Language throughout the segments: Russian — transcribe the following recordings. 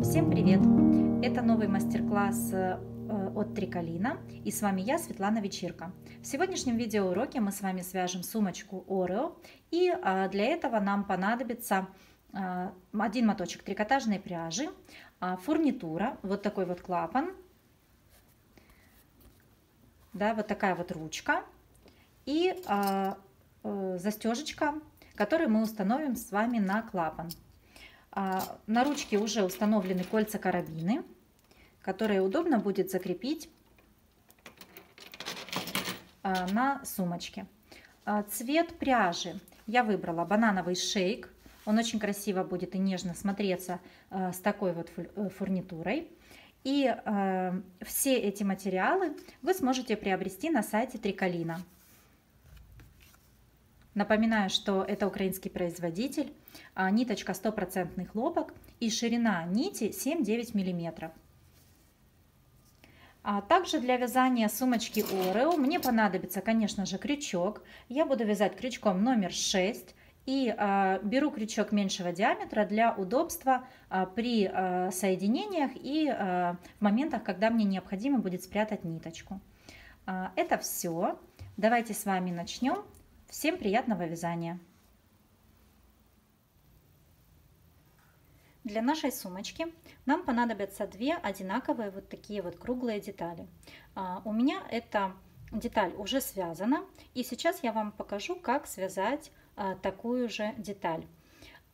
Всем привет! Это новый мастер-класс от Триколина, и с вами я, Светлана Вечирко. В сегодняшнем видеоуроке мы с вами свяжем сумочку Орео, и для этого нам понадобится один моточек трикотажной пряжи, фурнитура, вот такой вот клапан, да, вот такая вот ручка и застежечка, которую мы установим с вами на клапан. На ручке уже установлены кольца-карабины, которые удобно будет закрепить на сумочке. Цвет пряжи я выбрала банановый шейк. Он очень красиво будет и нежно смотреться с такой вот фурнитурой. И все эти материалы вы сможете приобрести на сайте Триколина. Напоминаю, что это украинский производитель, ниточка 100% хлопок и ширина нити 7-9 мм. Также для вязания сумочки Орео мне понадобится, конечно же, крючок. Я буду вязать крючком номер 6 и беру крючок меньшего диаметра для удобства при соединениях и в моментах, когда мне необходимо будет спрятать ниточку. Это все. Давайте с вами начнем. Всем приятного вязания! Для нашей сумочки нам понадобятся две одинаковые вот такие вот круглые детали. У меня эта деталь уже связана, и сейчас я вам покажу, как связать такую же деталь.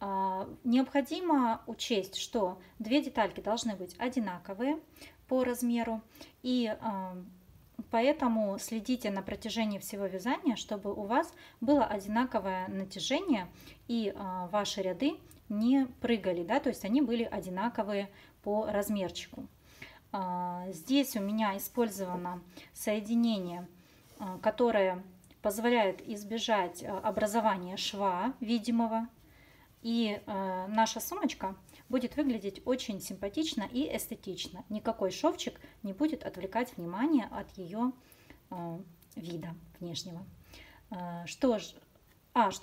Необходимо учесть, что две детальки должны быть одинаковые по размеру, и поэтому следите на протяжении всего вязания, чтобы у вас было одинаковое натяжение и ваши ряды не прыгали, да, то есть они были одинаковые по размерчику. Здесь у меня использовано соединение, которое позволяет избежать образования шва видимого, и наша сумочка будет выглядеть очень симпатично и эстетично. Никакой шовчик не будет отвлекать внимание от ее вида внешнего. Что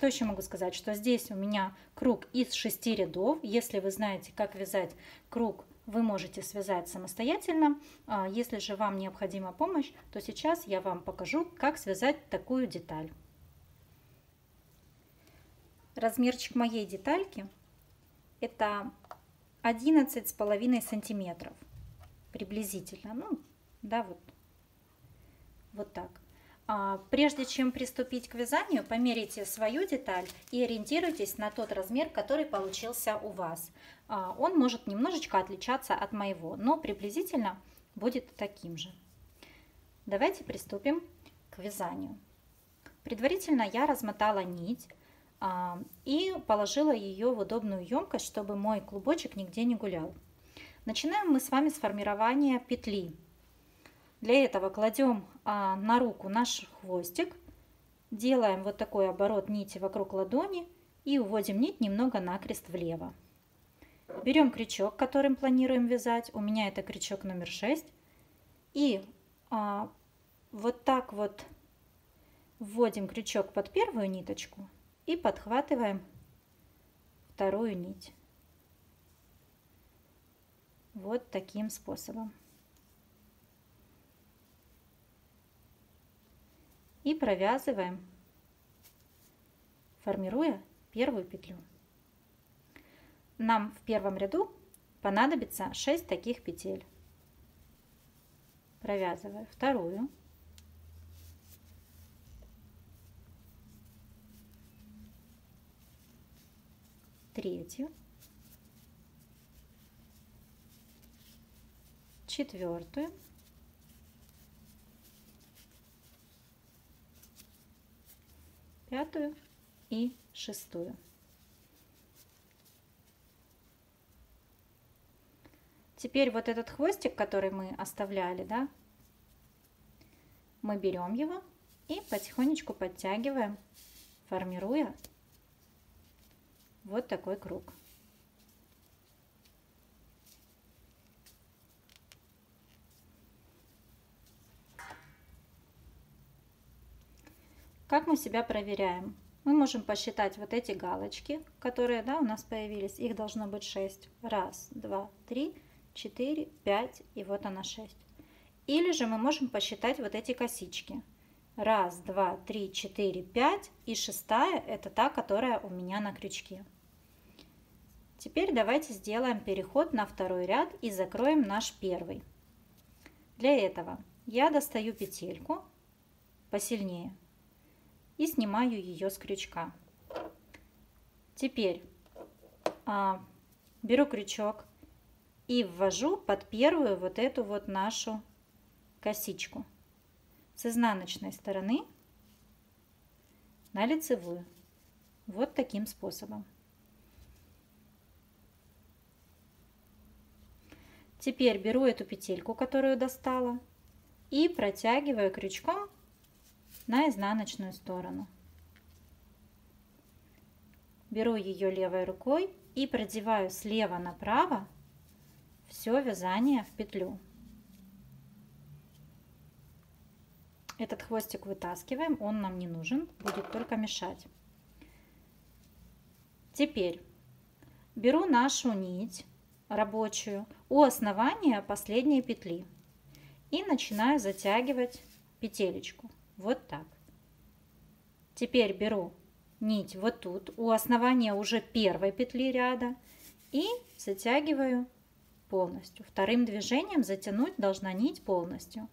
еще могу сказать, что здесь у меня круг из 6 рядов. Если вы знаете, как вязать круг, вы можете связать самостоятельно. Если же вам необходима помощь, то сейчас я вам покажу, как связать такую деталь. Размерчик моей детальки это 11,5 сантиметров приблизительно. Ну, да, вот так. Прежде чем приступить к вязанию, померите свою деталь и ориентируйтесь на тот размер, который получился у вас. Он может немножечко отличаться от моего, но приблизительно будет таким же. Давайте приступим к вязанию. Предварительно я размотала нить и положила ее в удобную емкость, чтобы мой клубочек нигде не гулял. Начинаем мы с вами с формирования петли. Для этого кладем на руку наш хвостик, делаем вот такой оборот нити вокруг ладони и уводим нить немного накрест влево. Берем крючок, которым планируем вязать, у меня это крючок номер 6, и вот так вот вводим крючок под первую ниточку и подхватываем вторую нить. Вот таким способом. И провязываем, формируя первую петлю. Нам в первом ряду понадобится 6 таких петель. Провязываю вторую, третью, четвертую, пятую и шестую. Теперь вот этот хвостик, который мы оставляли, да, мы берем его и потихонечку подтягиваем, формируя вот такой круг. Как мы себя проверяем? Мы можем посчитать вот эти галочки, которые, да, у нас появились. Их должно быть 6. 1, 2, 3, 4, 5 и вот она 6. Или же мы можем посчитать вот эти косички. 1, 2, 3, 4, 5 и 6-я это та, которая у меня на крючке. Теперь давайте сделаем переход на второй ряд и закроем наш первый. Для этого я достаю петельку посильнее и снимаю ее с крючка. Теперь беру крючок и ввожу под первую вот эту вот нашу косичку с изнаночной стороны на лицевую. Вот таким способом. Теперь беру эту петельку, которую достала, и протягиваю крючком на изнаночную сторону. Беру ее левой рукой и продеваю слева направо все вязание в петлю. Этот хвостик вытаскиваем, он нам не нужен, будет только мешать. Теперь беру нашу нить рабочую у основания последней петли и начинаю затягивать петелечку. Вот так. Теперь беру нить вот тут, у основания уже первой петли ряда, и затягиваю полностью. Вторым движением затянуть должна нить полностью.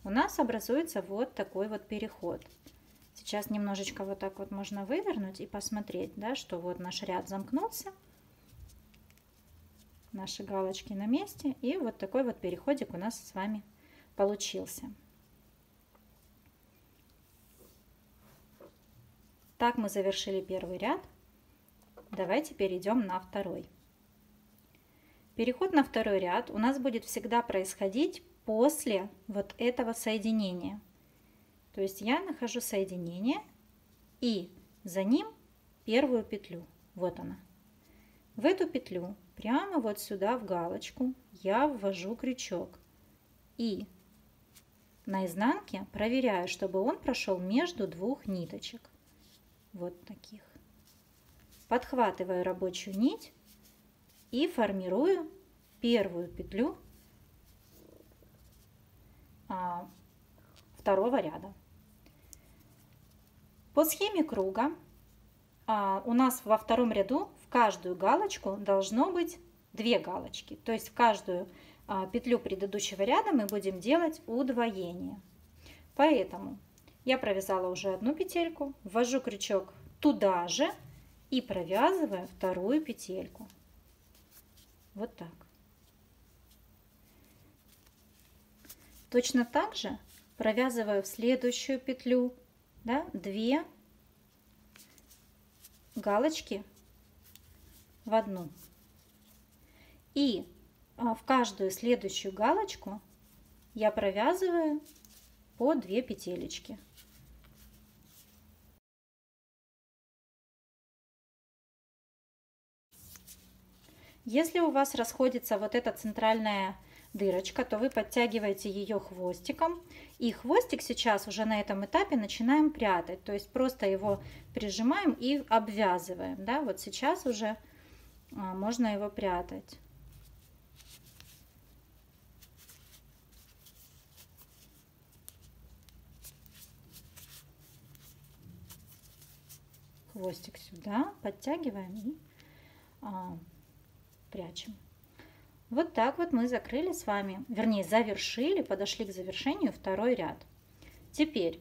У нас образуется вот такой вот переход. Сейчас немножечко вот так вот можно вывернуть и посмотреть, да, что вот наш ряд замкнулся. Наши галочки на месте. И вот такой вот переходик у нас с вами получился. Так мы завершили первый ряд. Давайте перейдем на второй. Переход на второй ряд у нас будет всегда происходить после вот этого соединения. То есть я нахожу соединение и за ним первую петлю. Вот она. В эту петлю прямо вот сюда в галочку я ввожу крючок и на изнанке проверяю, чтобы он прошел между двух ниточек. Вот таких. Подхватываю рабочую нить и формирую первую петлю второго ряда. По схеме круга у нас во втором ряду в каждую галочку должно быть 2 галочки. То есть в каждую петлю предыдущего ряда мы будем делать удвоение. Поэтому я провязала уже одну петельку, ввожу крючок туда же и провязываю вторую петельку. Вот так. Точно так же провязываю в следующую петлю, да, 2 галочки в одну. И в каждую следующую галочку я провязываю по 2 петелечки. Если у вас расходится вот эта центральная дырочка, то вы подтягиваете ее хвостиком. И хвостик сейчас уже на этом этапе начинаем прятать. То есть просто его прижимаем и обвязываем. Да? Вот сейчас уже можно его прятать. Хвостик сюда, подтягиваем и прячем. Вот так вот мы закрыли с вами, вернее завершили, подошли к завершению второй ряд. Теперь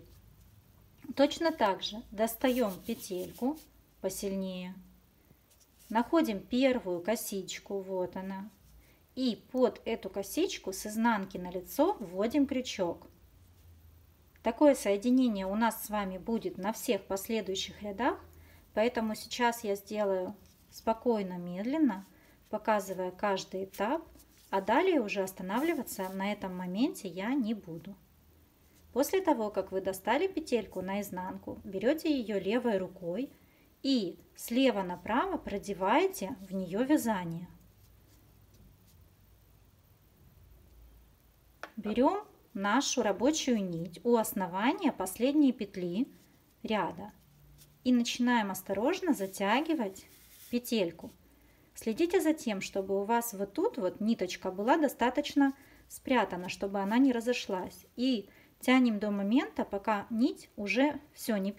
точно так же достаем петельку посильнее, находим первую косичку, вот она, и под эту косичку с изнанки на лицо вводим крючок. Такое соединение у нас с вами будет на всех последующих рядах, поэтому сейчас я сделаю спокойно, медленно, показывая каждый этап, а далее уже останавливаться на этом моменте я не буду. После того, как вы достали петельку наизнанку, берете ее левой рукой и слева направо продеваете в нее вязание. Берем нашу рабочую нить у основания последней петли ряда и начинаем осторожно затягивать петельку. Следите за тем, чтобы у вас вот тут вот ниточка была достаточно спрятана, чтобы она не разошлась. И тянем до момента, пока нить уже все не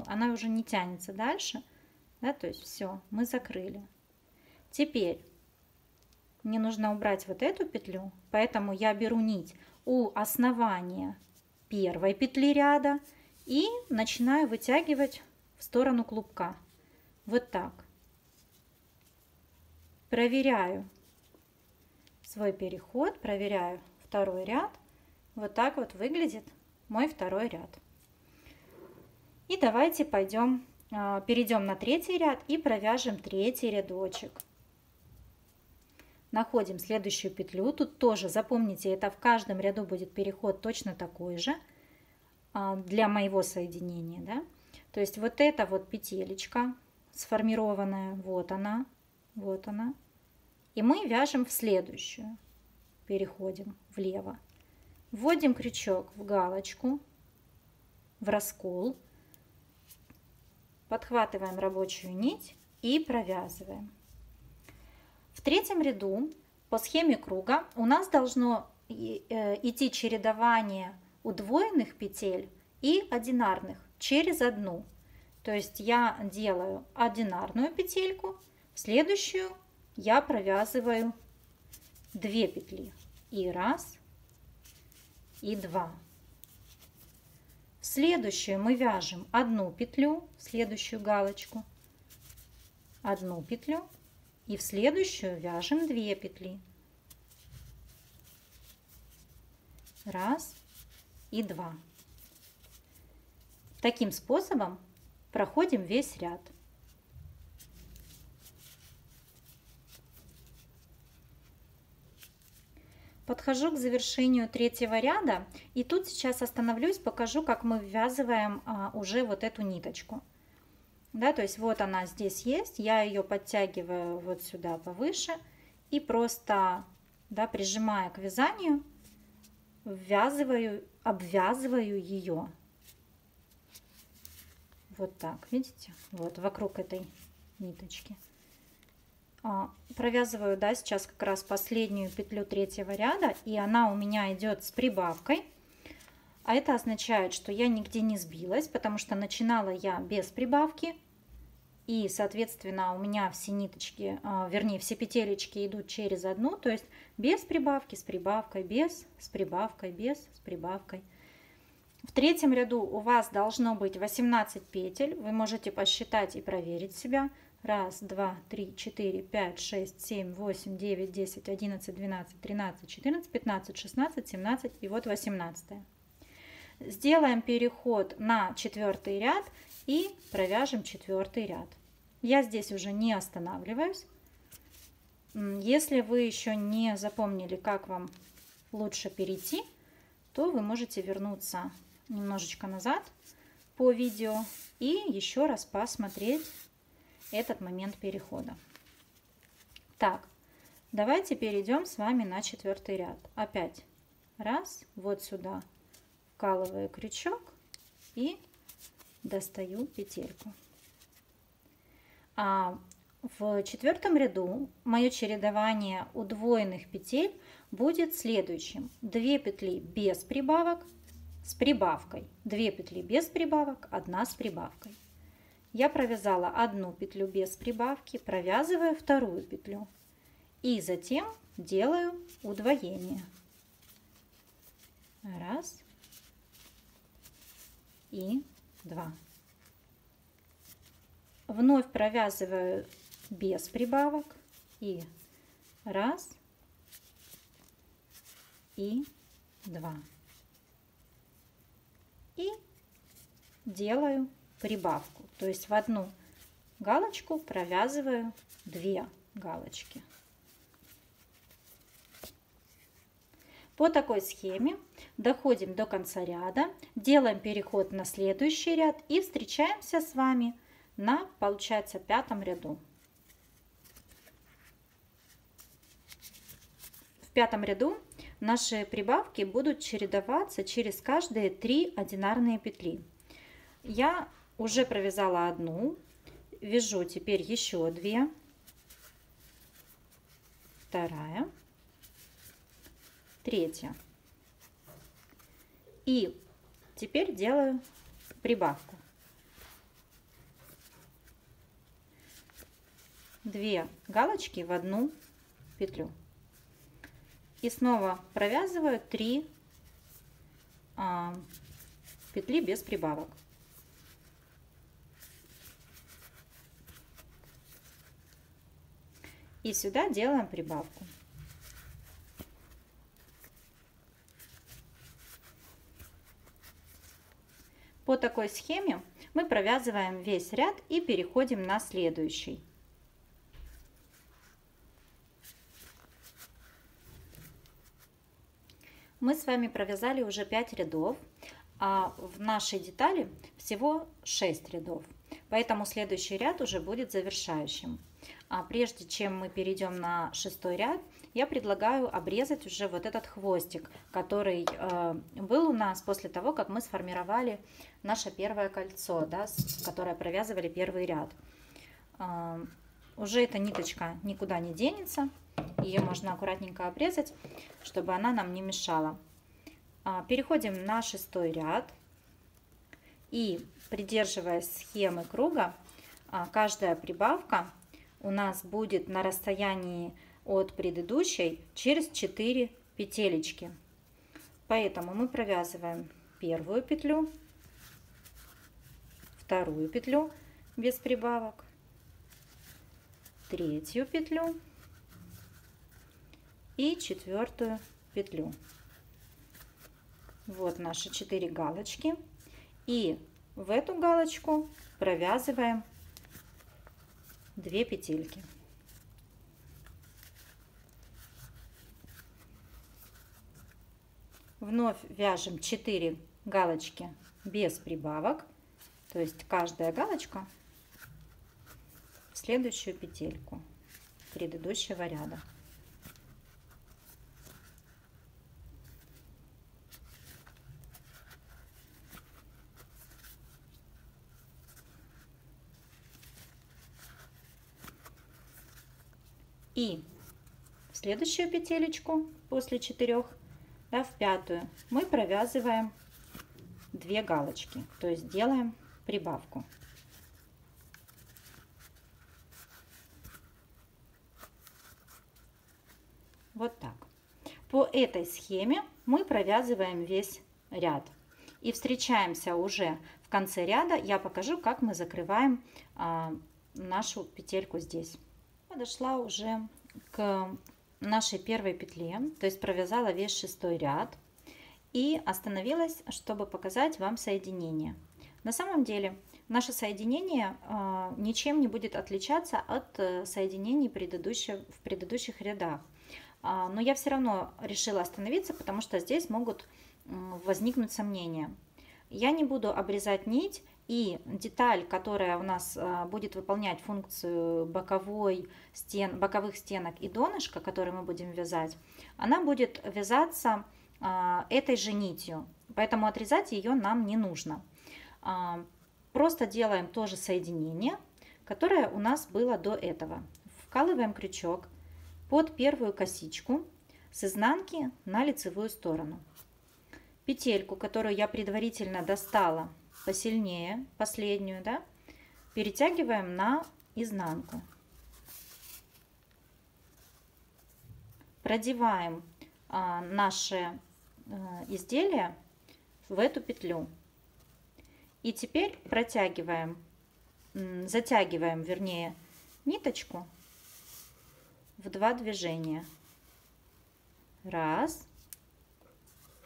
она уже не тянется дальше, да, то есть все, мы закрыли. Теперь мне нужно убрать вот эту петлю, поэтому я беру нить у основания первой петли ряда и начинаю вытягивать в сторону клубка. Вот так. Проверяю свой переход, проверяю второй ряд. Вот так вот выглядит мой второй ряд. И давайте перейдем на третий ряд и провяжем третий рядочек. Находим следующую петлю. Тут тоже запомните, это в каждом ряду будет переход точно такой же для моего соединения. Да? То есть вот эта вот петелечка сформированная, вот она. И мы вяжем в следующую. Переходим влево. Вводим крючок в галочку, в раскол. Подхватываем рабочую нить и провязываем. В третьем ряду по схеме круга у нас должно идти чередование удвоенных петель и одинарных через одну. То есть я делаю одинарную петельку, в следующую я провязываю 2 петли. И раз, и 2. В следующую мы вяжем одну петлю, в следующую галочку, одну петлю. И в следующую вяжем 2 петли. Раз и 2. Таким способом проходим весь ряд. Подхожу к завершению третьего ряда, и тут сейчас остановлюсь, покажу, как мы ввязываем уже вот эту ниточку. Да, то есть вот она здесь есть, я ее подтягиваю вот сюда повыше и просто, да, прижимая к вязанию, обвязываю ее. Вот так, видите? Вот вокруг этой ниточки. Провязываю, да, сейчас как раз последнюю петлю третьего ряда, и она у меня идет с прибавкой. А это означает, что я нигде не сбилась, потому что начинала я без прибавки. И, соответственно, у меня все ниточки, вернее, все петелечки идут через одну, то есть без прибавки, с прибавкой, без, с прибавкой, без, с прибавкой. В третьем ряду у вас должно быть 18 петель. Вы можете посчитать и проверить себя. 1, 2, 3, 4, 5, 6, 7, 8, 9, 10, 11, 12, 13, 14, 15, 16, 17 и вот 18. Сделаем переход на 4-й ряд и провяжем 4-й ряд. Я здесь уже не останавливаюсь. Если вы еще не запомнили, как вам лучше перейти, то вы можете вернуться немножечко назад по видео и еще раз посмотреть этот момент перехода. Так, давайте перейдем с вами на 4-й ряд. Опять раз, вот сюда вкалываю крючок и достаю петельку. В 4-м ряду мое чередование удвоенных петель будет следующим: 2 петли без прибавок с прибавкой, 2 петли без прибавок, 1 с прибавкой. Я провязала 1 петлю без прибавки, провязываю 2 петлю и затем делаю удвоение. 1 и 2. Вновь провязываю без прибавок и 1 и 2. И делаю прибавку. То есть в одну галочку провязываю 2 галочки. По такой схеме доходим до конца ряда, делаем переход на следующий ряд и встречаемся с вами на, получается, 5-м ряду. В 5-м ряду наши прибавки будут чередоваться через каждые 3 одинарные петли. Я уже провязала одну, вяжу теперь еще 2, вторая, третья. И теперь делаю прибавку. 2 галочки в одну петлю. И снова провязываю 3 петли без прибавок. И сюда делаем прибавку. По такой схеме мы провязываем весь ряд и переходим на следующий. Мы с вами провязали уже 5 рядов, а в нашей детали всего 6 рядов. Поэтому следующий ряд уже будет завершающим. А прежде чем мы перейдем на 6-й ряд, я предлагаю обрезать уже вот этот хвостик, который был у нас после того, как мы сформировали наше первое кольцо, да, которое провязывали первый ряд. Уже эта ниточка никуда не денется, ее можно аккуратненько обрезать, чтобы она нам не мешала. Переходим на 6-й ряд и, придерживаясь схемы круга, каждая прибавка у нас будет на расстоянии от предыдущей через 4 петелечки. Поэтому мы провязываем первую петлю, вторую петлю без прибавок, третью петлю и 4-ю петлю. Вот наши 4 галочки. И в эту галочку провязываем 2 петельки. Вновь вяжем 4 галочки без прибавок, то есть каждая галочка в следующую петельку предыдущего ряда. И в следующую петелечку после 4, да, в 5-ю, мы провязываем 2 галочки, то есть делаем прибавку. Вот так. По этой схеме мы провязываем весь ряд. И встречаемся уже в конце ряда. Я покажу, как мы закрываем нашу петельку здесь. Подошла уже к нашей первой петле, то есть провязала весь 6-й ряд и остановилась, чтобы показать вам соединение. На самом деле наше соединение ничем не будет отличаться от соединений в предыдущих рядах. Но я все равно решила остановиться, потому что здесь могут возникнуть сомнения. Я не буду обрезать нить, и деталь, которая у нас будет выполнять функцию боковых стенок и донышка, который мы будем вязать, она будет вязаться этой же нитью, поэтому отрезать ее нам не нужно. Просто делаем то же соединение, которое у нас было до этого. Вкалываем крючок под первую косичку с изнанки на лицевую сторону. Петельку, которую я предварительно достала посильнее, последнюю, да, перетягиваем на изнанку. Продеваем наше изделие в эту петлю. И теперь затягиваем, вернее, ниточку в 2 движения. Раз.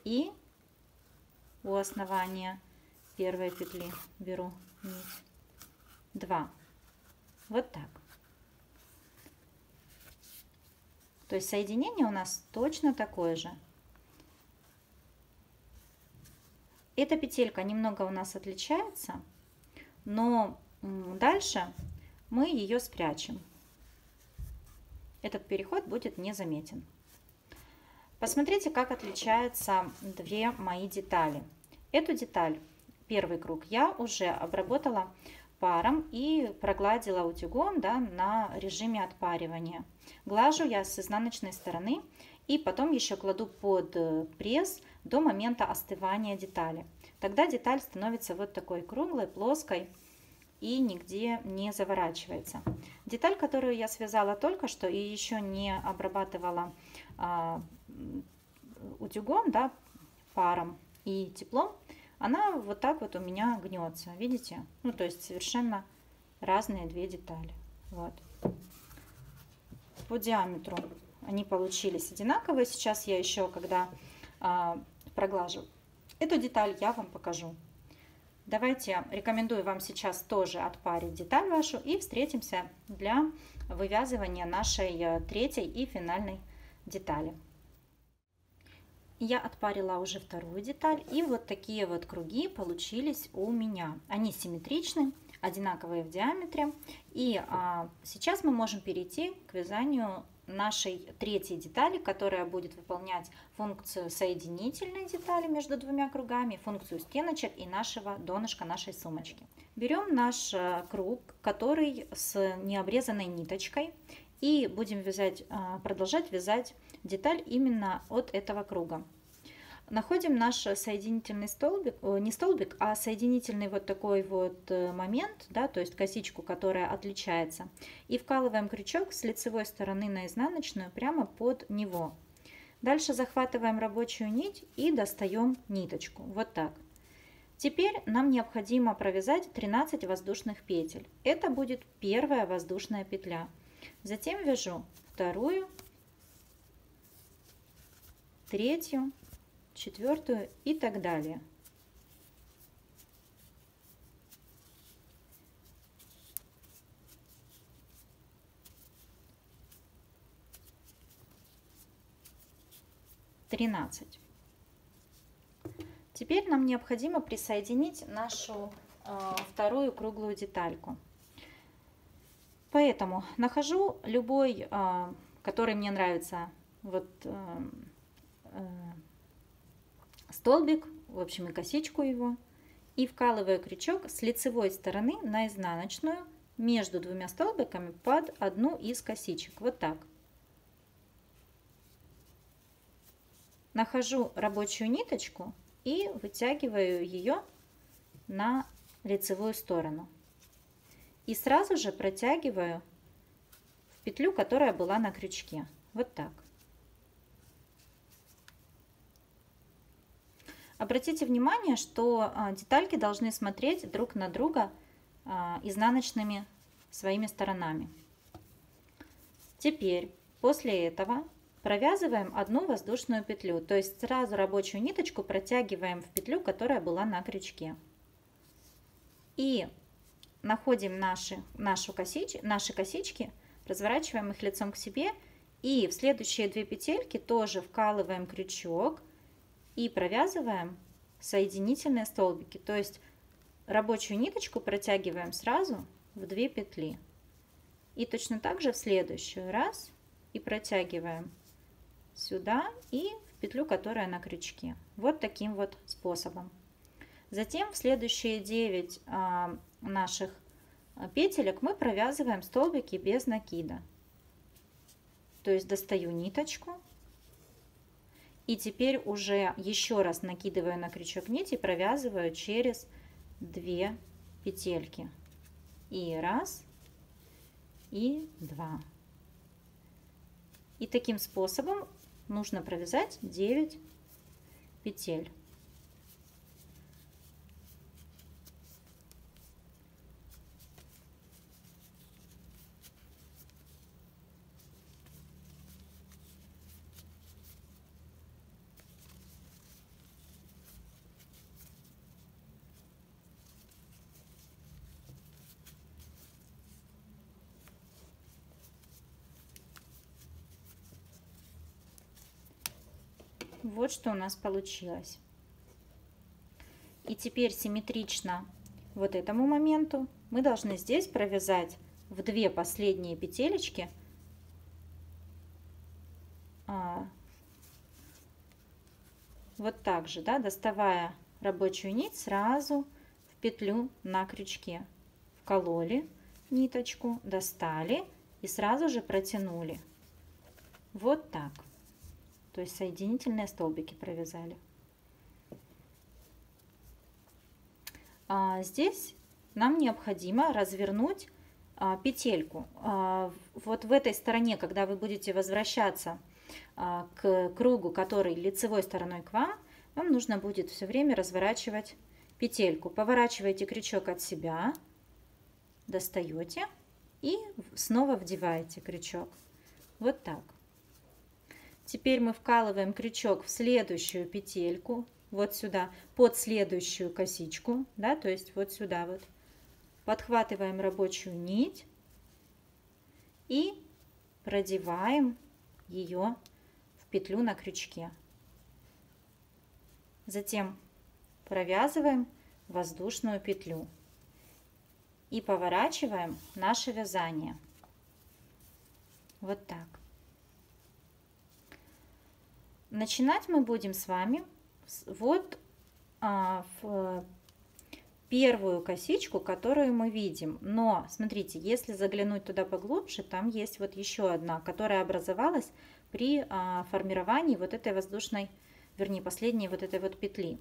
И у основания первой петли беру нить. 2. Вот так. То есть соединение у нас точно такое же. Эта петелька немного у нас отличается, но дальше мы ее спрячем. Этот переход будет незаметен. Посмотрите, как отличаются две мои детали. Эту деталь, первый круг, я уже обработала паром и прогладила утюгом, да, на режиме отпаривания. Глажу я с изнаночной стороны и потом еще кладу под пресс до момента остывания детали. Тогда деталь становится вот такой круглой, плоской и нигде не заворачивается. Деталь, которую я связала только что и еще не обрабатывала утюгом, да, паром и теплом, она вот так вот у меня гнется, видите? Ну, то есть совершенно разные две детали. Вот. По диаметру они получились одинаковые. Сейчас я еще, когда проглажу эту деталь, я вам покажу. Давайте, рекомендую вам сейчас тоже отпарить деталь вашу и встретимся для вывязывания нашей третьей и финальной детали. Я отпарила уже вторую деталь, и вот такие вот круги получились у меня. Они симметричны, одинаковые в диаметре. И сейчас мы можем перейти к вязанию нашей третьей детали, которая будет выполнять функцию соединительной детали между двумя кругами, функцию стеночек и нашего донышка нашей сумочки. Берем наш круг, который с необрезанной ниточкой, и будем вязать, продолжать вязать деталь именно от этого круга. Находим наш соединительный столбик, не столбик, а соединительный вот такой вот момент, да, то есть косичку, которая отличается, и вкалываем крючок с лицевой стороны на изнаночную прямо под него. Дальше захватываем рабочую нить и достаем ниточку, вот так. Теперь нам необходимо провязать 13 воздушных петель. Это будет первая воздушная петля. Затем вяжу вторую, третью, четвертую и так далее. Теперь нам необходимо присоединить нашу вторую круглую детальку. Поэтому нахожу любой, который мне нравится, вот столбик, в общем, и косичку его, и вкалываю крючок с лицевой стороны на изнаночную между двумя столбиками под одну из косичек, вот так. Нахожу рабочую ниточку и вытягиваю ее на лицевую сторону. И сразу же протягиваю в петлю, которая была на крючке. Вот так. Обратите внимание, что детальки должны смотреть друг на друга изнаночными своими сторонами. Теперь после этого провязываем одну воздушную петлю, то есть сразу рабочую ниточку протягиваем в петлю, которая была на крючке. И находим наши косички, разворачиваем их лицом к себе и в следующие две петельки тоже вкалываем крючок и провязываем соединительные столбики, то есть рабочую ниточку протягиваем сразу в две петли. И точно так же в следующую раз и протягиваем сюда и в петлю, которая на крючке. Вот таким вот способом. Затем в следующие 9 наших петелек мы провязываем столбики без накида. То есть достаю ниточку и теперь уже еще раз накидываю на крючок нить и провязываю через 2 петельки. И раз, и два. И таким способом нужно провязать 9 петель. Вот что у нас получилось. И теперь симметрично вот этому моменту мы должны здесь провязать в 2 последние петелечки вот так же, да, доставая рабочую нить сразу в петлю на крючке. Вкололи ниточку, достали и сразу же протянули. Вот так. То есть соединительные столбики провязали. Здесь нам необходимо развернуть петельку. Вот в этой стороне, когда вы будете возвращаться к кругу, который лицевой стороной к вам, вам нужно будет все время разворачивать петельку. Поворачиваете крючок от себя, достаете и снова вдеваете крючок. Вот так. Теперь мы вкалываем крючок в следующую петельку, вот сюда, под следующую косичку, да, то есть вот сюда вот. Подхватываем рабочую нить и продеваем ее в петлю на крючке. Затем провязываем воздушную петлю и поворачиваем наше вязание. Вот так. Начинать мы будем с вами вот в первую косичку, которую мы видим. Но смотрите, если заглянуть туда поглубже, там есть вот еще одна, которая образовалась при формировании вот этой воздушной, вернее, последней вот этой вот петли.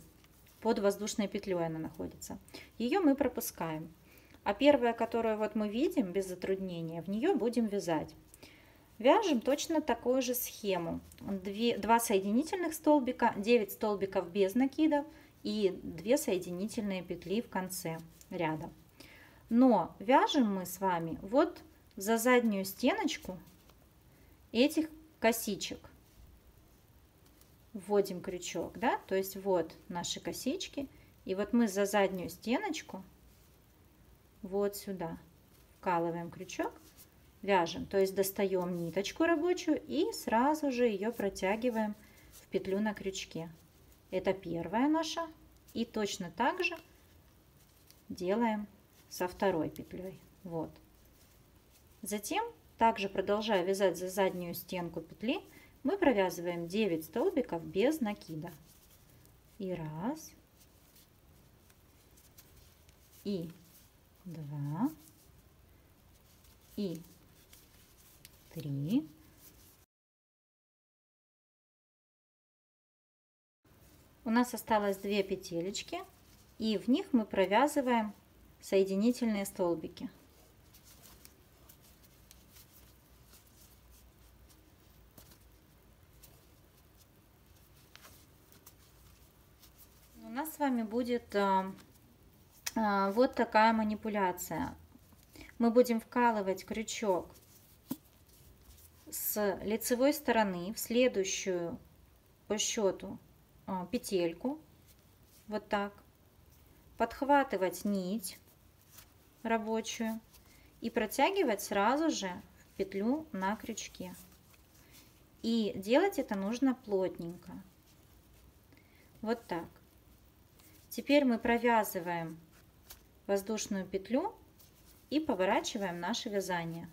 Под воздушной петлей она находится. Ее мы пропускаем. А первая, которую вот мы видим без затруднения, в нее будем вязать. Вяжем точно такую же схему. 2 соединительных столбика, 9 столбиков без накида и 2 соединительные петли в конце ряда. Но вяжем мы с вами вот за заднюю стеночку этих косичек. Вводим крючок, да, то есть вот наши косички, и вот мы за заднюю стеночку вот сюда вкалываем крючок, вяжем, то есть достаем ниточку рабочую и сразу же ее протягиваем в петлю на крючке. Это первая наша, и точно так же делаем со второй петлей. Вот. Затем, также продолжая вязать за заднюю стенку петли, мы провязываем 9 столбиков без накида. И раз, и два, и 3. У нас осталось 2 петелечки, и в них мы провязываем соединительные столбики. У нас с вами будет вот такая манипуляция. Мы будем вкалывать крючок с лицевой стороны в следующую по счету петельку, вот так, подхватывать нить рабочую и протягивать сразу же в петлю на крючке. И делать это нужно плотненько. Вот так. Теперь мы провязываем воздушную петлю и поворачиваем наше вязание.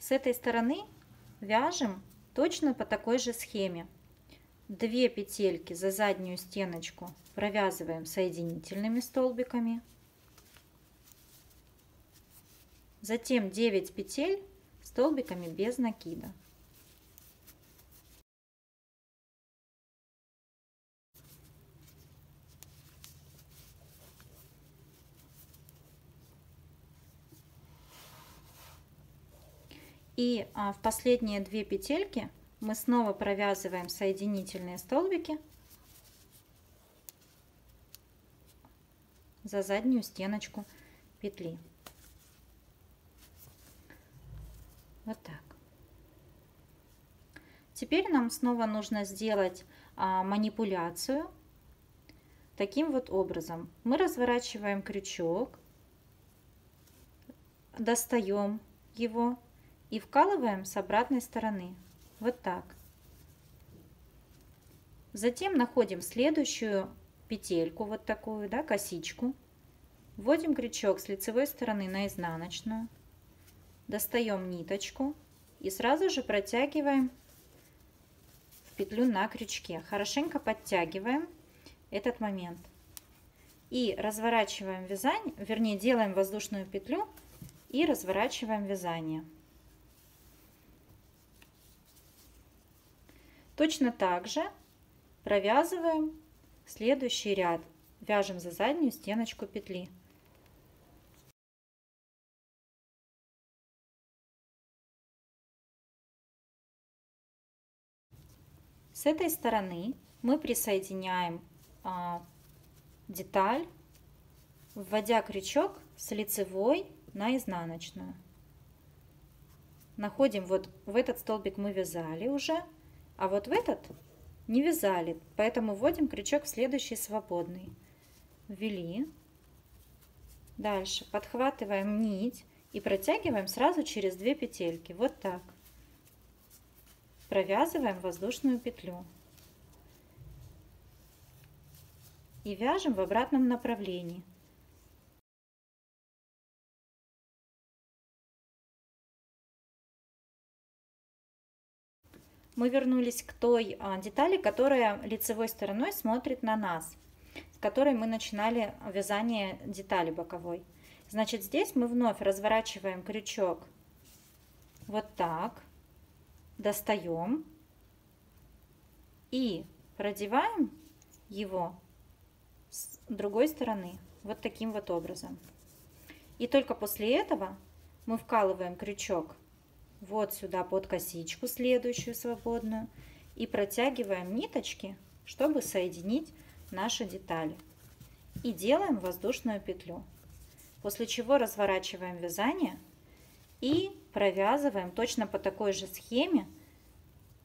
С этой стороны вяжем точно по такой же схеме. 2 петельки за заднюю стеночку провязываем соединительными столбиками. Затем 9 петель столбиками без накида. И в последние 2 петельки мы снова провязываем соединительные столбики за заднюю стеночку петли. Вот так. Теперь нам снова нужно сделать манипуляцию таким вот образом. Мы разворачиваем крючок, достаем его и вкалываем с обратной стороны. Вот так. Затем находим следующую петельку, вот такую, да, косичку. Вводим крючок с лицевой стороны на изнаночную. Достаем ниточку и сразу же протягиваем в петлю на крючке. Хорошенько подтягиваем этот момент. И разворачиваем вязание, вернее, делаем воздушную петлю и разворачиваем вязание. Точно так же провязываем следующий ряд. Вяжем за заднюю стеночку петли. С этой стороны мы присоединяем деталь, вводя крючок с лицевой на изнаночную. Находим, вот в этот столбик мы вязали уже, а вот в этот не вязали, поэтому вводим крючок в следующий свободный. Ввели. Дальше подхватываем нить и протягиваем сразу через 2 петельки. Вот так. Провязываем воздушную петлю. И вяжем в обратном направлении. Мы вернулись к той детали, которая лицевой стороной смотрит на нас, с которой мы начинали вязание детали боковой. Значит, здесь мы вновь разворачиваем крючок вот так, достаем и продеваем его с другой стороны вот таким вот образом. И только после этого мы вкалываем крючок вот сюда под косичку следующую свободную и протягиваем ниточки, чтобы соединить наши детали. И делаем воздушную петлю. После чего разворачиваем вязание и провязываем точно по такой же схеме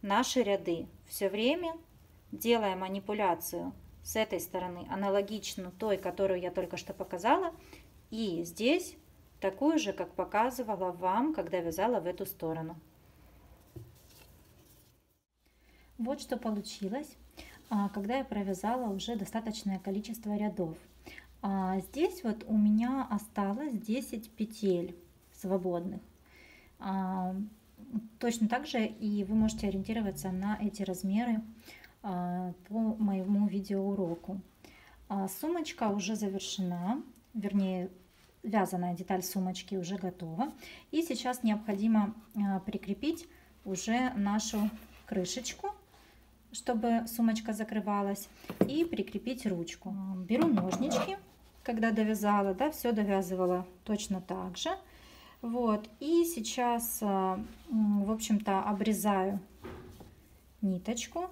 наши ряды. Все время делая манипуляцию с этой стороны аналогичную той, которую я только что показала, и здесь такую же, как показывала вам, когда вязала в эту сторону. Вот что получилось, когда я провязала уже достаточное количество рядов. Здесь вот у меня осталось 10 петель свободных. Точно так же и вы можете ориентироваться на эти размеры по моему видеоуроку. Сумочка уже завершена, вернее, вязаная деталь сумочки уже готова. И сейчас необходимо прикрепить уже нашу крышечку, чтобы сумочка закрывалась, и прикрепить ручку. Беру ножнички, когда довязала, да, все довязывала точно так же. Вот, и сейчас, в общем-то, обрезаю ниточку,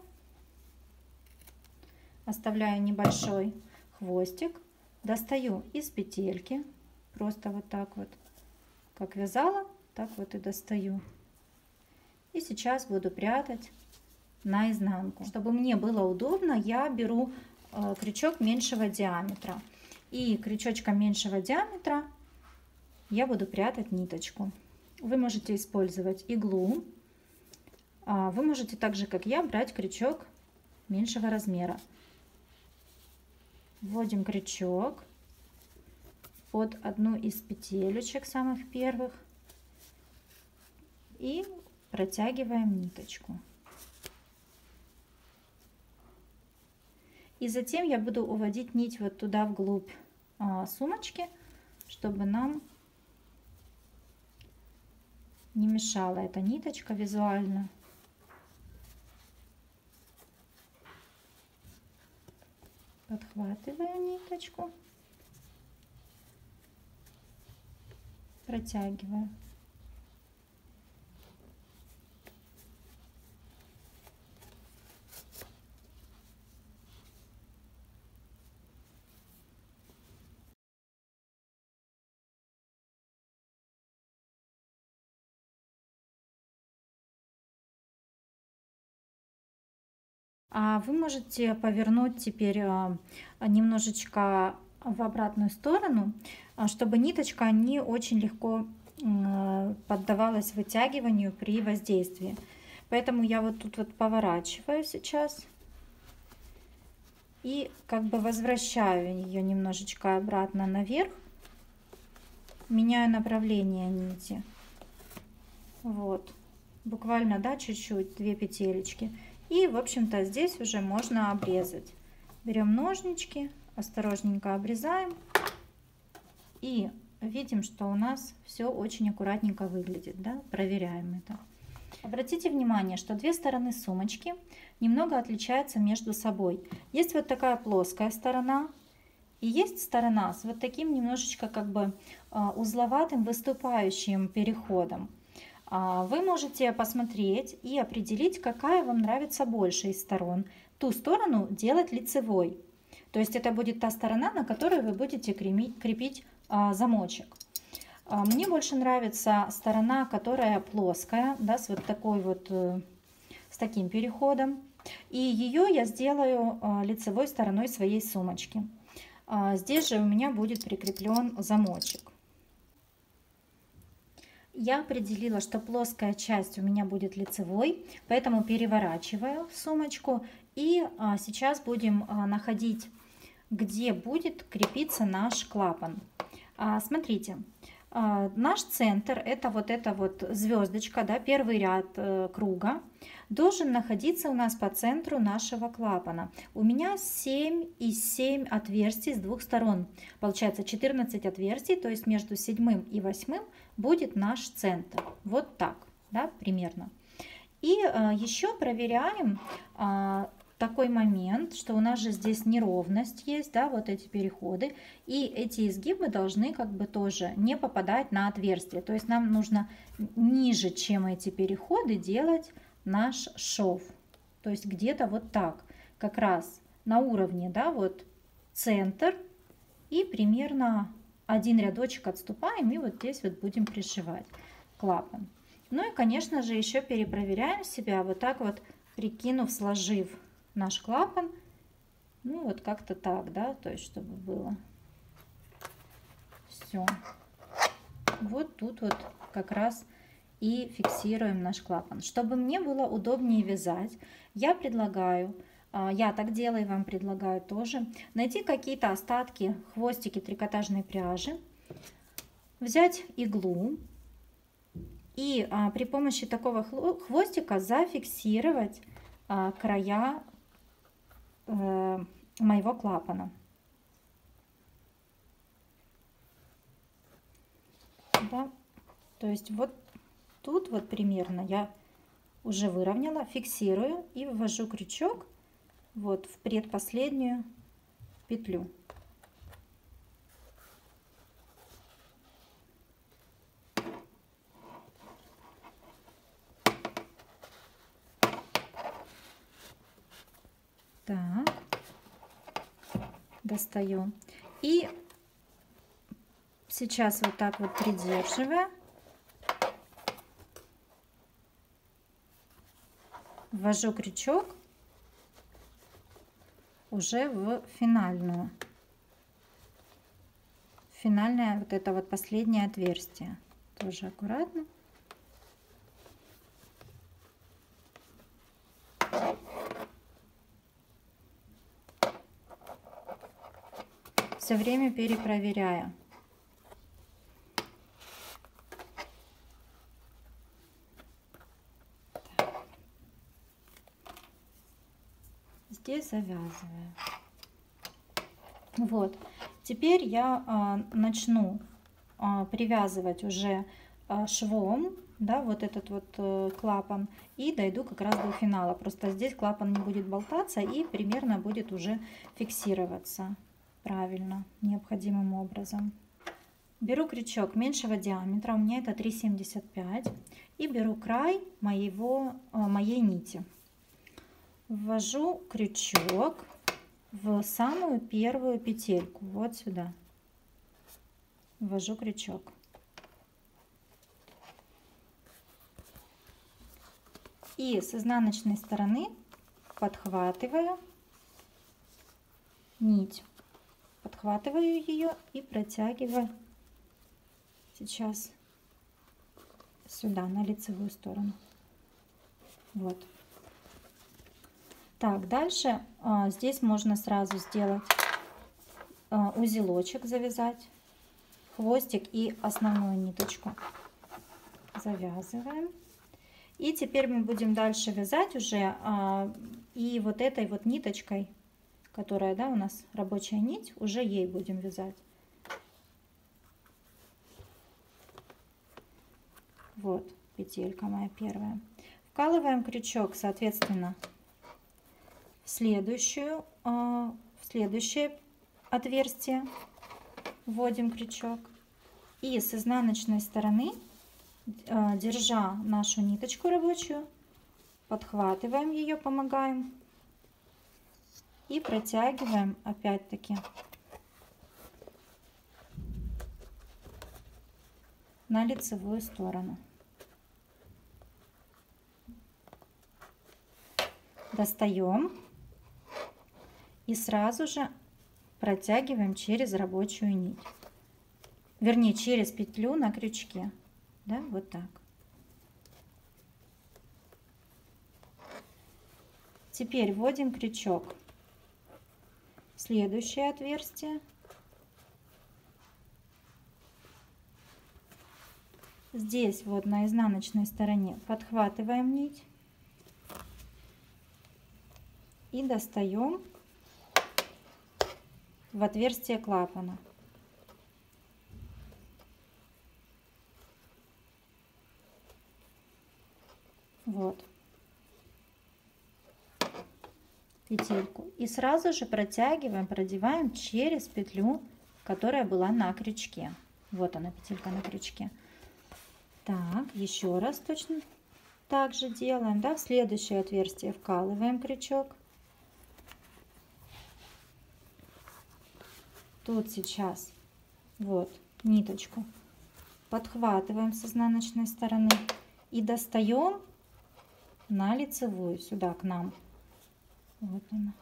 оставляю небольшой хвостик, достаю из петельки, просто вот так вот, как вязала, так вот и достаю. И сейчас буду прятать на изнанку. Чтобы мне было удобно, я беру крючок меньшего диаметра. И крючочком меньшего диаметра я буду прятать ниточку. Вы можете использовать иглу. Вы можете так же, как я, брать крючок меньшего размера. Вводим крючок под одну из петелечек самых первых и протягиваем ниточку. И затем я буду уводить нить вот туда вглубь сумочки, чтобы нам не мешала эта ниточка визуально. Подхватываю ниточку, протягиваю. А вы можете повернуть теперь немножечко в обратную сторону, чтобы ниточка не очень легко поддавалась вытягиванию при воздействии. Поэтому я вот тут вот поворачиваю сейчас и как бы возвращаю ее немножечко обратно наверх, меняю направление нити. Вот, буквально, да, чуть-чуть, 2 петелечки. И, в общем-то, здесь уже можно обрезать. Берем ножнички, осторожненько обрезаем и видим, что у нас все очень аккуратненько выглядит, да, проверяем это. Обратите внимание, что две стороны сумочки немного отличаются между собой. Есть вот такая плоская сторона и есть сторона с вот таким немножечко как бы узловатым выступающим переходом. Вы можете посмотреть и определить, какая вам нравится больше из сторон. Ту сторону делать лицевой. То есть это будет та сторона, на которой вы будете крепить замочек. Мне больше нравится сторона, которая плоская, да, с вот такой вот, с таким переходом. И ее я сделаю лицевой стороной своей сумочки. Здесь же у меня будет прикреплен замочек. Я определила, что плоская часть у меня будет лицевой, поэтому переворачиваю сумочку. И сейчас будем находить, где будет крепиться наш клапан. Смотрите, наш центр, это вот звездочка, да, первый ряд круга, должен находиться у нас по центру нашего клапана. У меня 7 и 7 отверстий с двух сторон. Получается 14 отверстий, то есть между 7 и 8 будет наш центр. Вот так, да, примерно. И еще проверяем такой момент, что у нас же здесь неровность есть, да, вот эти переходы, и эти изгибы должны как бы тоже не попадать на отверстие. То есть нам нужно ниже, чем эти переходы, делать наш шов. То есть где-то вот так, как раз на уровне, да, вот центр, и примерно один рядочек отступаем, и вот здесь вот будем пришивать клапан. Ну и, конечно же, еще перепроверяем себя вот так вот, прикинув, сложив наш клапан, ну вот как-то так, да, то есть чтобы было все. Вот тут вот как раз и фиксируем наш клапан. Чтобы мне было удобнее вязать, я предлагаю, я так делаю, вам предлагаю тоже, найти какие-то остатки, хвостики трикотажной пряжи, взять иглу и при помощи такого хвостика зафиксировать края моего клапана. Да? То есть вот тут вот примерно я уже выровняла, фиксирую и ввожу крючок вот в предпоследнюю петлю. Так, достаю. И сейчас вот так вот придерживая, ввожу крючок уже в финальное вот это вот последнее отверстие. Тоже аккуратно. Все время перепроверяя. Здесь завязываю. Вот. Теперь я начну привязывать уже швом, да, вот этот вот клапан, и дойду как раз до финала. Просто здесь клапан не будет болтаться и примерно будет уже фиксироваться правильно, необходимым образом. Беру крючок меньшего диаметра, у меня это 3,75, и беру край моей нити. Ввожу крючок в самую первую петельку, вот сюда. Ввожу крючок. И с изнаночной стороны подхватываю нить. Подхватываю ее и протягиваю сейчас сюда, на лицевую сторону. Вот. Так, дальше здесь можно сразу сделать узелочек, завязать, хвостик и основную ниточку. Завязываем. И теперь мы будем дальше вязать уже и вот этой вот ниточкой, которая, да, у нас рабочая нить, уже ей будем вязать. Вот петелька моя первая. Вкалываем крючок, соответственно, в следующее отверстие вводим крючок. И с изнаночной стороны, держа нашу ниточку рабочую, подхватываем ее, помогаем и протягиваем опять-таки на лицевую сторону. Достаем и сразу же протягиваем через рабочую нить, вернее через петлю на крючке, да, вот так. Теперь вводим крючок в следующее отверстие. Здесь вот на изнаночной стороне подхватываем нить и достаем в отверстие клапана. Вот петельку. И сразу же протягиваем, продеваем через петлю, которая была на крючке. Вот она, петелька на крючке. Так, еще раз точно так же делаем, да, в следующее отверстие вкалываем крючок. Тут сейчас вот ниточку подхватываем с изнаночной стороны и достаем на лицевую, сюда к нам. Вот она.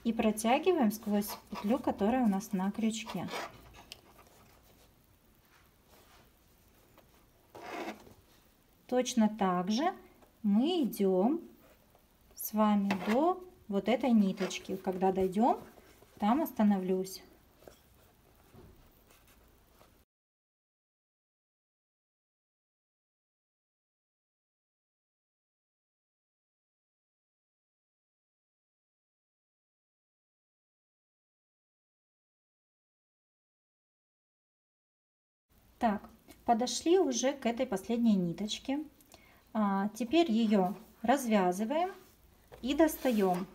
И протягиваем сквозь петлю, которая у нас на крючке. Точно так же мы идем с вами до вот этой ниточки. Когда дойдем, там остановлюсь. Так, подошли уже к этой последней ниточке. Теперь ее развязываем и достаем.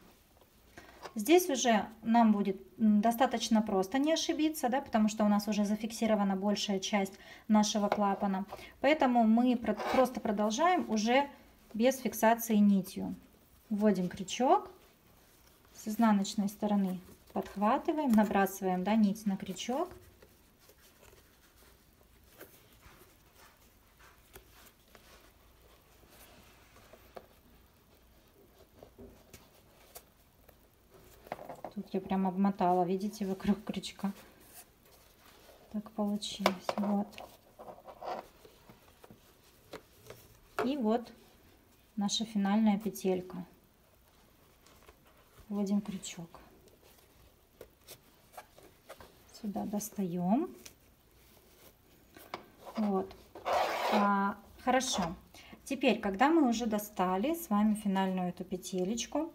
Здесь уже нам будет достаточно просто не ошибиться, да, потому что у нас уже зафиксирована большая часть нашего клапана. Поэтому мы просто продолжаем уже без фиксации нитью. Вводим крючок, с изнаночной стороны подхватываем, набрасываем, да, нить на крючок. Тут я прям обмотала, видите, вокруг крючка. Так получилось. Вот. И вот наша финальная петелька. Вводим крючок. Сюда достаем. Вот. Хорошо. Теперь, когда мы уже достали с вами финальную эту петелечку,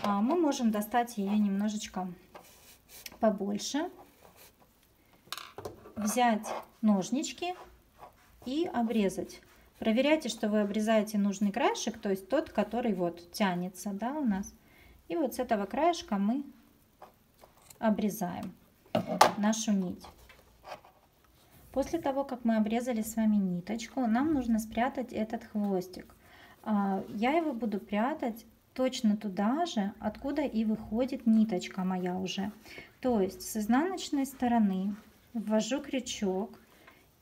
мы можем достать ее немножечко побольше, взять ножнички и обрезать. Проверяйте, что вы обрезаете нужный краешек, то есть тот, который вот тянется, да, у нас. И вот с этого краешка мы обрезаем нашу нить. После того, как мы обрезали с вами ниточку, нам нужно спрятать этот хвостик. Я его буду прятать точно туда же, откуда и выходит ниточка моя уже. То есть с изнаночной стороны ввожу крючок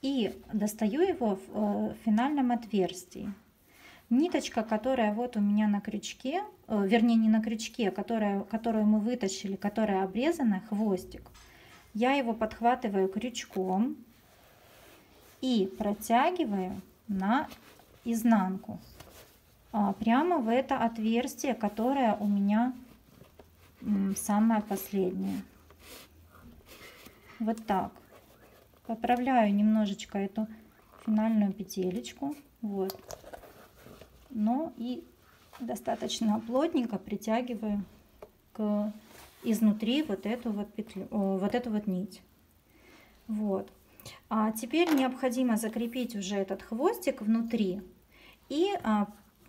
и достаю его в финальном отверстии. Ниточка, которая вот у меня на крючке, вернее не на крючке, которую мы вытащили, которая обрезана, хвостик, я его подхватываю крючком и протягиваю на изнанку. прямо в это отверстие, которое у меня самое последнее. Вот так. Поправляю немножечко эту финальную петелечку. Вот. Но и достаточно плотненько притягиваю изнутри вот эту вот петлю, вот эту вот нить. Вот. А теперь необходимо закрепить уже этот хвостик внутри. И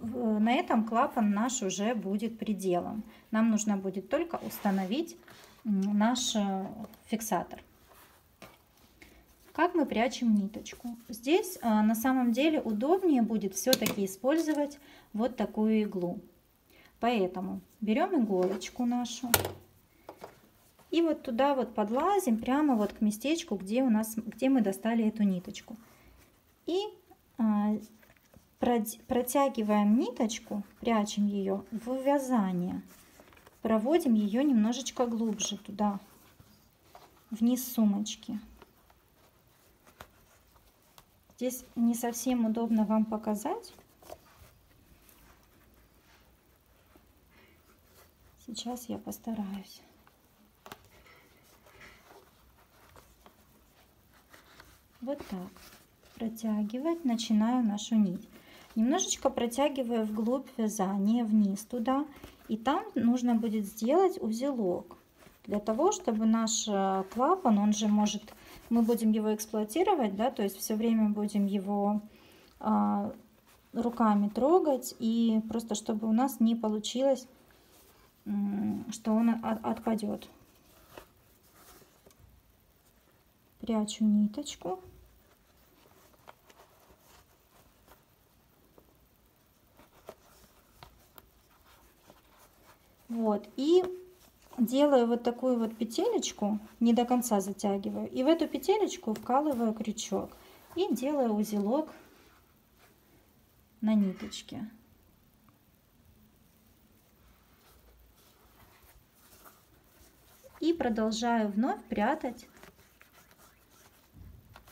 на этом клапан наш уже будет пределом. Нам нужно будет только установить наш фиксатор. Как мы прячем ниточку? Здесь на самом деле удобнее будет все-таки использовать вот такую иглу. Поэтому берем иголочку нашу и вот туда вот подлазим прямо вот к местечку, где мы достали эту ниточку. И протягиваем ниточку, прячем ее в вязание, проводим ее немножечко глубже туда, вниз сумочки. Здесь не совсем удобно вам показать. Сейчас я постараюсь. Вот так. Протягивать начинаю нашу нить. Немножечко протягиваю вглубь вязания, вниз туда. И там нужно будет сделать узелок. Для того, чтобы наш клапан, он же может, мы будем его эксплуатировать, да, то есть все время будем его руками трогать. И просто чтобы у нас не получилось, что он отпадет. Прячу ниточку. Вот, и делаю вот такую вот петелечку, не до конца затягиваю, и в эту петелечку вкалываю крючок и делаю узелок на ниточке. И продолжаю вновь прятать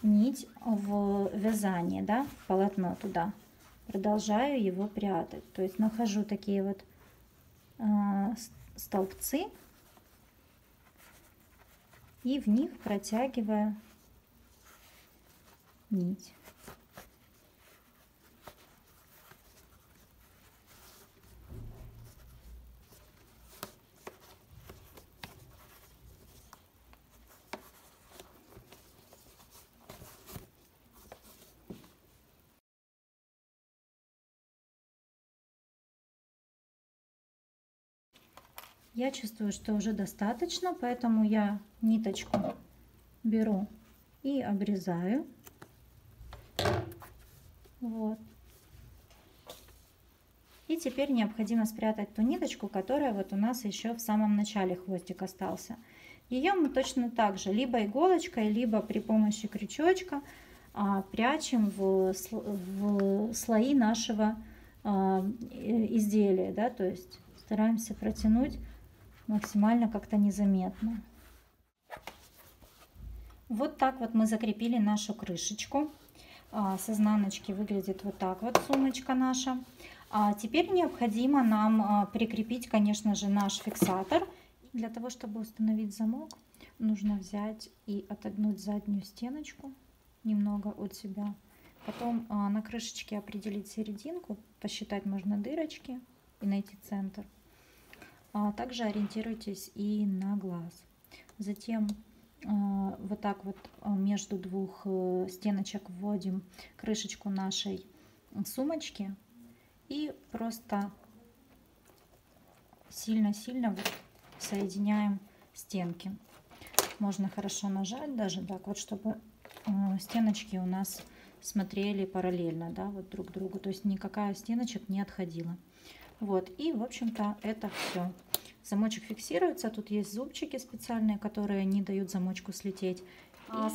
нить в вязание, да, в полотно туда. Продолжаю его прятать. То есть нахожу такие вот столбцы и в них протягиваю нить. Я чувствую, что уже достаточно, поэтому я ниточку беру и обрезаю. Вот. И теперь необходимо спрятать ту ниточку, которая вот у нас еще в самом начале хвостик остался. Ее мы точно так же либо иголочкой, либо при помощи крючочка прячем в слои нашего изделия, да, то есть стараемся протянуть максимально как-то незаметно. Вот так вот мы закрепили нашу крышечку. С изнаночки выглядит вот так вот сумочка наша. Теперь необходимо нам прикрепить, конечно же, наш фиксатор. Для того, чтобы установить замок, нужно взять и отогнуть заднюю стеночку немного от себя. Потом на крышечке определить серединку, посчитать можно дырочки и найти центр. Также ориентируйтесь и на глаз. Затем вот так вот между двух стеночек вводим крышечку нашей сумочки и просто сильно-сильно вот соединяем стенки. Можно хорошо нажать даже так вот, чтобы стеночки у нас смотрели параллельно, да, вот друг к другу, то есть никакая стеночек не отходила. Вот, и в общем-то это все. Замочек фиксируется, тут есть зубчики специальные, которые не дают замочку слететь.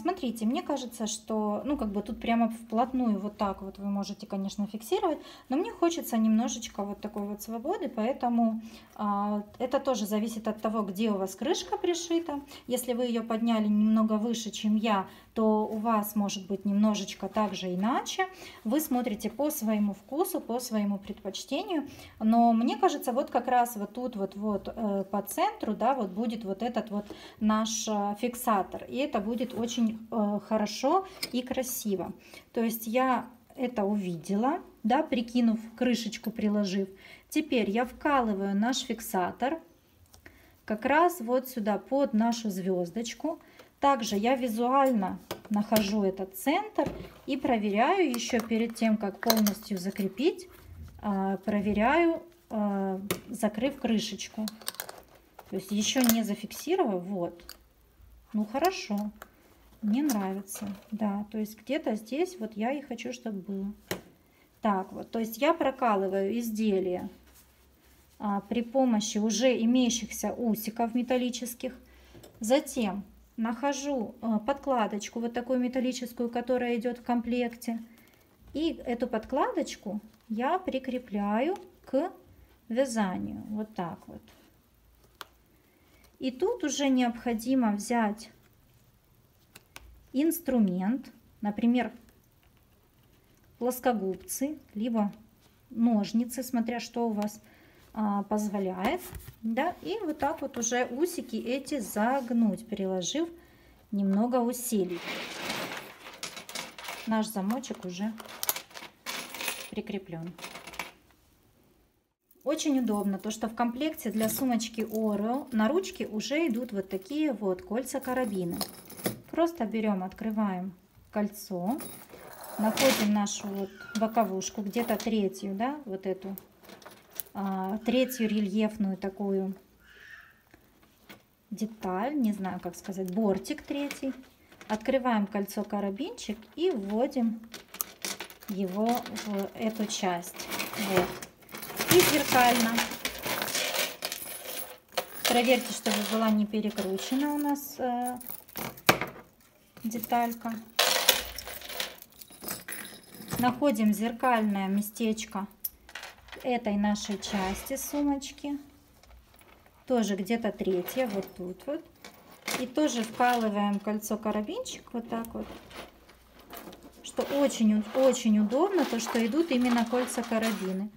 Смотрите, мне кажется, что, ну, как бы тут прямо вплотную вот так вот вы можете, конечно, фиксировать, но мне хочется немножечко вот такой вот свободы, поэтому это тоже зависит от того, где у вас крышка пришита. Если вы ее подняли немного выше, чем я, то у вас может быть немножечко также иначе. Вы смотрите по своему вкусу, по своему предпочтению. Но мне кажется, вот как раз вот тут вот по центру, да, вот будет вот этот вот наш фиксатор. И это будет очень хорошо и красиво. То есть я это увидела, да, прикинув, крышечку приложив. Теперь я вкалываю наш фиксатор как раз вот сюда под нашу звездочку. Также я визуально нахожу этот центр и проверяю еще перед тем, как полностью закрепить, проверяю, закрыв крышечку. То есть еще не зафиксировав, вот. Ну хорошо, мне нравится, да, то есть где-то здесь вот я и хочу, чтобы было. Так вот, то есть я прокалываю изделие при помощи уже имеющихся усиков металлических. Затем нахожу подкладочку вот такую металлическую, которая идет в комплекте. И эту подкладочку я прикрепляю к вязанию. Вот так вот. И тут уже необходимо взять инструмент, например, плоскогубцы, либо ножницы, смотря что у вас позволяет, да, и вот так вот уже усики эти загнуть, приложив немного усилий. Наш замочек уже прикреплен. Очень удобно то, что в комплекте для сумочки Орео на ручке уже идут вот такие вот кольца-карабины. Просто берем, открываем кольцо, находим нашу вот боковушку, где-то третью, да, вот эту третью рельефную такую деталь, не знаю, как сказать, бортик третий. Открываем кольцо-карабинчик и вводим его в эту часть. Вот. И зеркально. Проверьте, чтобы была не перекручена у нас деталька. Находим зеркальное местечко этой нашей части сумочки. Тоже где-то третья, вот тут вот. И тоже вкалываем кольцо-карабинчик вот так вот. Что очень удобно, то что идут именно кольца-карабины.